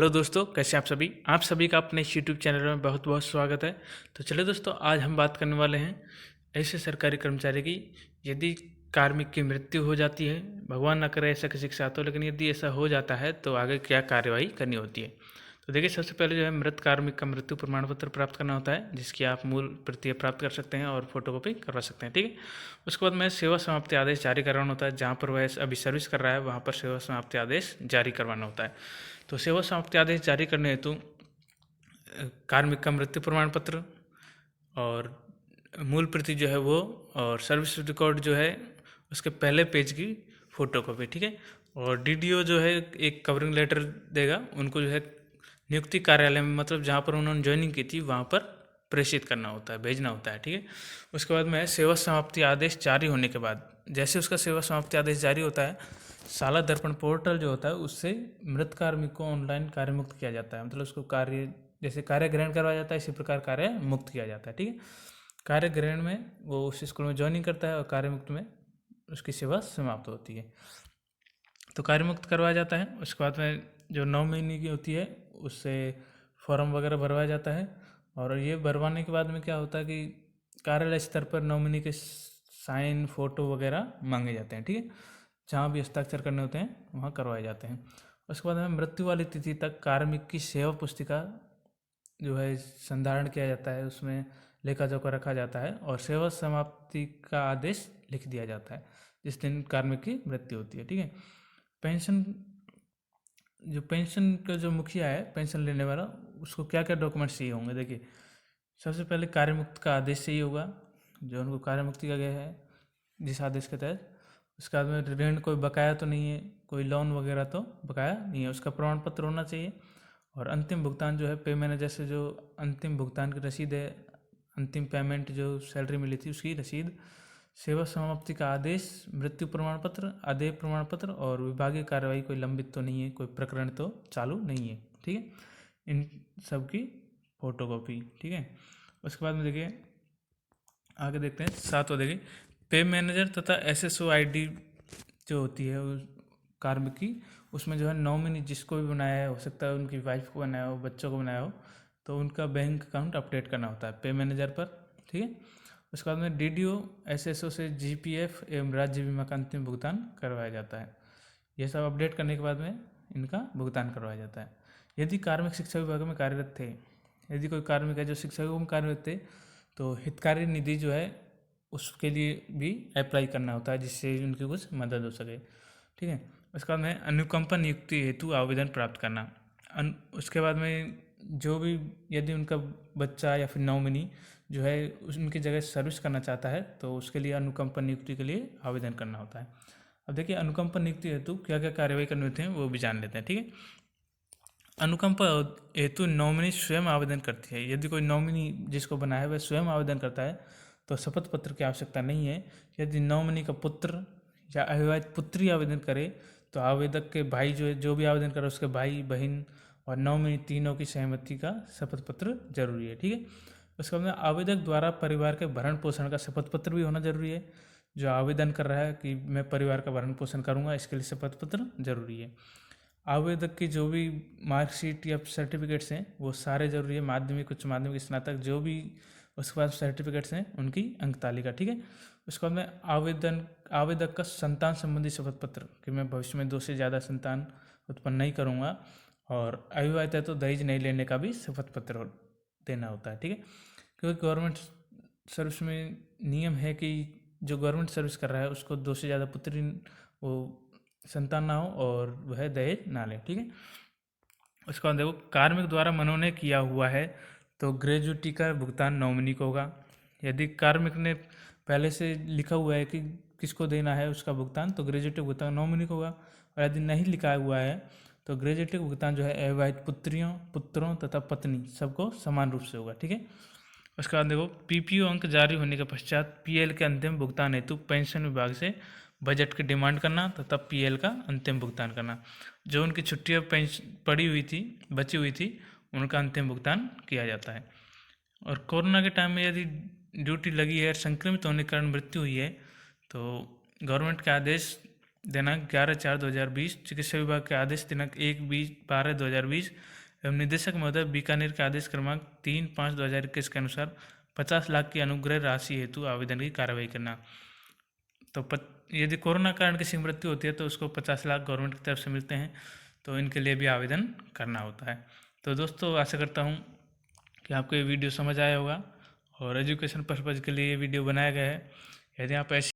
Hello दोस्तों, कैसे आप सभी। आप सभी का अपने इस यूट्यूब चैनल में बहुत बहुत स्वागत है। तो चलिए दोस्तों, आज हम बात करने वाले हैं ऐसे सरकारी कर्मचारी की, यदि कार्मिक की मृत्यु हो जाती है, भगवान ना करे ऐसा किसी के साथ हो, लेकिन यदि ऐसा हो जाता है तो आगे क्या कार्यवाही करनी होती है। तो देखिए, सबसे पहले जो है मृत कार्मिक का मृत्यु प्रमाण पत्र प्राप्त करना होता है, जिसकी आप मूल प्रति प्राप्त कर सकते हैं और फोटोकॉपी करवा सकते हैं। ठीक है। उसके बाद में सेवा समाप्ति आदेश जारी करवाना होता है। जहाँ पर वह अभी सर्विस कर रहा है वहाँ पर सेवा समाप्ति आदेश जारी करवाना होता है। तो सेवा समाप्ति आदेश जारी करने हेतु कार्मिक का मृत्यु प्रमाण पत्र और मूल प्रति जो है वो, और सर्विस रिकॉर्ड जो है उसके पहले पेज की फोटोकॉपी। ठीक है। और डीडीओ जो है एक कवरिंग लेटर देगा उनको, जो है नियुक्ति कार्यालय में, मतलब जहाँ पर उन्होंने ज्वाइनिंग की थी वहाँ पर प्रेषित करना होता है, भेजना होता है। ठीक है। उसके बाद में सेवा समाप्ति आदेश जारी होने के बाद, जैसे उसका सेवा समाप्ति आदेश जारी होता है, साला दर्पण पोर्टल जो होता है उससे मृत कार्मिक को ऑनलाइन कार्य मुक्त किया जाता है। मतलब उसको कार्य, जैसे कार्य ग्रहण करवाया जाता है, इसी प्रकार कार्य मुक्त किया जाता है। ठीक है। कार्य ग्रहण में वो उस स्कूल में ज्वाइनिंग करता है और कार्य मुक्त में उसकी सेवा समाप्त होती है। तो कार्य मुक्त करवाया जाता है। उसके बाद में जो 9 महीने की होती है उससे फॉर्म वगैरह भरवाया जाता है। और ये भरवाने के बाद में क्या होता है कि कार्यालय स्तर पर नॉमिनी के साइन फोटो वगैरह मांगे जाते हैं। ठीक है। जहाँ भी हस्ताक्षर करने होते हैं वहाँ करवाए जाते हैं। उसके बाद में मृत्यु वाली तिथि तक कार्मिक की सेवा पुस्तिका जो है संधारण किया जाता है, उसमें लेखा जोखा रखा जाता है और सेवा समाप्ति का आदेश लिख दिया जाता है जिस दिन कार्मिक की मृत्यु होती है। ठीक है। पेंशन, जो पेंशन का जो मुखिया है, पेंशन लेने वाला, उसको क्या क्या डॉक्यूमेंट्स चाहिए होंगे। देखिए, सबसे पहले कार्य मुक्त का आदेश चाहिए होगा, जो उनको कार्य मुक्ति का गया है जिस आदेश के तहत। उसके बाद में ऋण कोई बकाया तो नहीं है, कोई लोन वगैरह तो बकाया नहीं है, उसका प्रमाण पत्र होना चाहिए। और अंतिम भुगतान जो है, पे मैनेजर से जो अंतिम भुगतान की रसीद है, अंतिम पेमेंट जो सैलरी मिली थी उसकी रसीद, सेवा समाप्ति का आदेश, मृत्यु प्रमाण पत्र, आदेय प्रमाण पत्र, और विभागीय कार्रवाई कोई लंबित तो नहीं है, कोई प्रकरण तो चालू नहीं है। ठीक है। इन सब की फोटोकॉपी। ठीक है। उसके बाद में देखिए, आगे देखते हैं सातवां। देखिए, पे मैनेजर तथा एसएसओ आईडी जो होती है उस कार्मिक की, उसमें जो है नॉमिनी जिसको भी बनाया है, हो सकता है उनकी वाइफ को बनाया हो, बच्चों को बनाया हो, तो उनका बैंक अकाउंट अपडेट करना होता है पे मैनेजर पर। ठीक है। उसके बाद में डीडीओ एसएसओ से जीपीएफ एवं राज्य बीमा का अंतिम भुगतान करवाया जाता है। यह सब अपडेट करने के बाद में इनका भुगतान करवाया जाता है। यदि कार्मिक शिक्षा विभाग में कार्यरत थे, यदि कोई कार्मिक है जो शिक्षा विभाग में कार्यरत थे, तो हितकारी निधि जो है उसके लिए भी अप्लाई करना होता है, जिससे उनकी कुछ मदद हो सके। ठीक है। उसके बाद में अनुकंपा नियुक्ति हेतु आवेदन प्राप्त करना। उसके बाद में जो भी, यदि उनका बच्चा या फिर नॉमिनी जो है उनकी जगह सर्विस करना चाहता है, तो उसके लिए अनुकंपा नियुक्ति के लिए आवेदन करना होता है। अब देखिए, अनुकंपा नियुक्ति हेतु क्या क्या कार्यवाही करनी होती है वो भी जान लेते हैं। ठीक है। अनुकंपा हेतु नॉमिनी स्वयं आवेदन करती है। यदि कोई नॉमिनी जिसको बनाया है वह स्वयं आवेदन करता है तो शपथ पत्र की आवश्यकता नहीं है। यदि नॉमिनी का पुत्र या अविवाहित पुत्री आवेदन करे तो आवेदक के भाई जो भी आवेदन करे उसके भाई बहन और नॉमिनी तीनों की सहमति का शपथ पत्र जरूरी है। ठीक है। उसके बाद में आवेदक द्वारा परिवार के भरण पोषण का शपथ पत्र भी होना जरूरी है। जो आवेदन कर रहा है कि मैं परिवार का भरण पोषण करूंगा, इसके लिए शपथ पत्र जरूरी है। आवेदक की जो भी मार्कशीट या सर्टिफिकेट्स हैं वो सारे जरूरी है, माध्यमिक, उच्च माध्यमिक, स्नातक, जो भी उसके बाद सर्टिफिकेट्स हैं उनकी अंक तालिका। ठीक है। उसके बाद में आवेदक का संतान संबंधी शपथ पत्र कि मैं भविष्य में 2 से ज़्यादा संतान उत्पन्न नहीं करूँगा, और अविवाहित है तो दहेज नहीं लेने का भी शपथ पत्र देना होता है। ठीक है। क्योंकि गवर्नमेंट सर्विस में नियम है कि जो गवर्नमेंट सर्विस कर रहा है उसको 2 से ज़्यादा पुत्री वो संतान ना हो और वह दहेज ना ले। ठीक है। उसके बाद देखो, कार्मिक द्वारा मनोनय किया हुआ है तो ग्रेजुटी का भुगतान नॉमिनी को होगा। यदि कार्मिक ने पहले से लिखा हुआ है कि किसको देना है उसका भुगतान, तो ग्रेजुटी भुगतान नॉमिनी को होगा। और यदि नहीं लिखा हुआ है तो ग्रेजुटी भुगतान जो है अविवाहित पुत्रियों, पुत्रों तथा पत्नी सबको समान रूप से होगा। ठीक है। उसके बाद देखो, पीपीओ अंक जारी होने के पश्चात पीएल के अंतिम भुगतान हेतु पेंशन विभाग से बजट की डिमांड करना तथा पीएल का अंतिम भुगतान करना। जो उनकी छुट्टियाँ पेंशन पड़ी हुई थी, बची हुई थी, उनका अंतिम भुगतान किया जाता है। और कोरोना के टाइम में यदि ड्यूटी लगी है, संक्रमित होने के कारण मृत्यु हुई है, तो गवर्नमेंट के आदेश दिनांक 11/4/2020, चिकित्सा विभाग के आदेश दिनांक 1/12/2020 एवं निदेशक महोदय बीकानेर के आदेश क्रमांक 3/5/2021 के अनुसार 50 लाख की अनुग्रह राशि हेतु आवेदन की कार्रवाई करना। तो यदि कोरोना कारण किसी की मृत्यु होती है तो उसको 50 लाख गवर्नमेंट की तरफ से मिलते हैं, तो इनके लिए भी आवेदन करना होता है। तो दोस्तों आशा करता हूँ कि आपको ये वीडियो समझ आया होगा और एजुकेशन पर्पज़ के लिए ये वीडियो बनाया गया है। यदि आप ऐसी